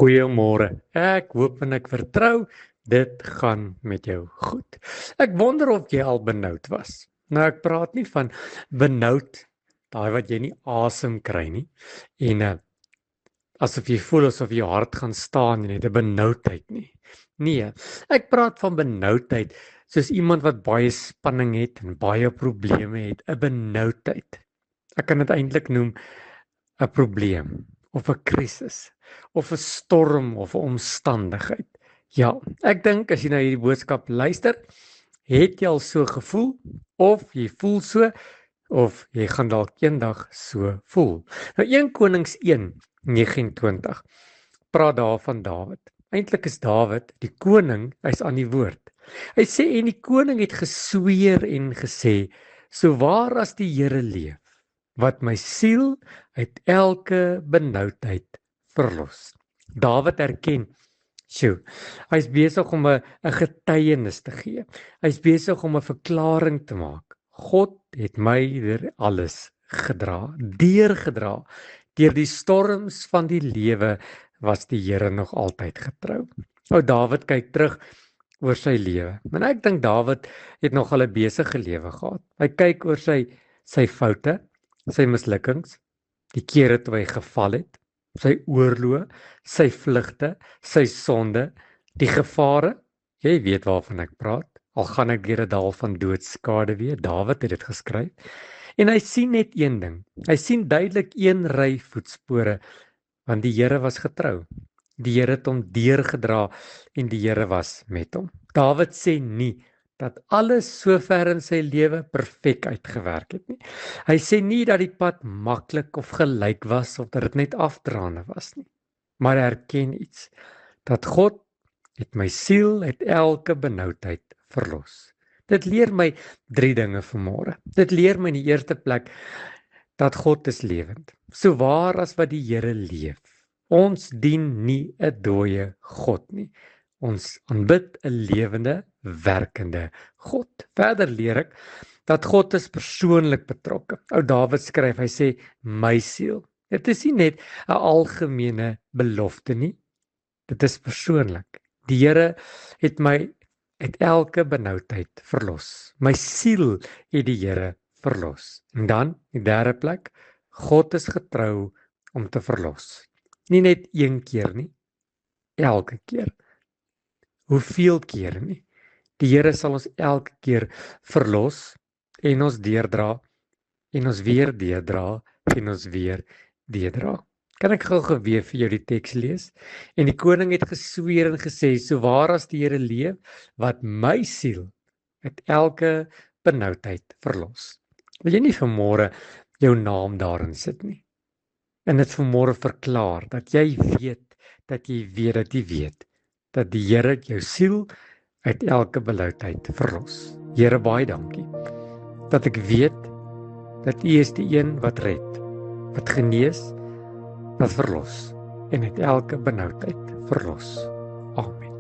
Goeiemôre. Ek hoop en ek vertrou dit gaan met jou goed. Ek wonder of jy al benoud was. Nou ek praat nie van benoud, daai wat jy nie asem kry nie en asof jy voel asof jou hart gaan staan en jy het 'n benoudheid nie. Nee, ek praat van benoudheid soos iemand wat baie spanning het en baie probleme het, 'n benoudheid. Ek kan dit eintlik noem 'n probleem of 'n krisis of 'n storm of 'n omstandigheid. Ja, ek dink as jy na hierdie boodskap luister, het jy al so gevoel of jy voel so of jy gaan dalk eendag so voel. Nou 1 Konings 1:29 praat daar van Dawid. Eintlik is Dawid die koning, hy's aan die woord. Hy sê en die koning het gesweer en gesê, so waar as die Here leef, wat my siel uit elke benoudheid verlos. Dawid erken, hy's besig om 'n getuienis te gee. Hy's besig om 'n verklaring te maak. God het my deur alles deurgedra. Deur die storms van die lewe was die Here nog altyd getrou. Nou Dawid kyk terug oor sy lewe. En ek dink Dawid het nog al 'n besige lewe gehad. Hy kyk oor sy foute, sy mislukkings, die kere toe hy geval het, sy oorloë, sy vlugte, sy sonde, die gevare. Jy weet waarvan ek praat. Al gaan ek deur 'n dal van doodskade weer. Dawid het dit geskryf. En hy sien net een ding. Hy sien duidelik een ry voetspore, want die Here was getrou. Die Here het hom deurgedra en die Here was met hom. Dawid sê nie dat alles sover in sy lewe perfek uitgewerk het nie. Hy sê nie dat die pad maklik of gelyk was of dat dit net afdraande was nie. Maar hy erken iets, dat God het my siel uit elke benoudheid verlos. Dit leer my 3 dinge vanmôre. Dit leer my in die eerste plek dat God is lewend. So waar as wat die Here leef. Ons dien nie 'n dooie God nie. Ons aanbid 'n lewende, werkende God. Verder leer ek dat God is persoonlik betrokke. Ou Dawid skryf, hy sê my siel. Dit is nie net 'n algemene belofte nie. Dit is persoonlik. Die Here het my uit elke benoudheid verlos. My siel het die Here verlos. En dan, die derde plek, God is getrou om te verlos. Nie net 1 keer nie, elke keer. Hoeveel kere nie? Die Here sal ons elke keer verlos en ons deurdra en ons weer deurdra en ons weer deurdra. Kan ek gou weer vir jou die teks lees? En die koning het gesweer en gesê, so waar as die Here leef, wat my siel uit elke benoudheid verlos. Wil jy nie vanmôre jou naam daarin sit nie? En dit vanmôre verklaar dat jy weet dat jy weet dat die Here jou siel uit elke benoudheid verlos. Here, baie dankie dat ek weet dat U is die een wat red, wat genees, wat verlos en uit elke benoudheid verlos. Amen.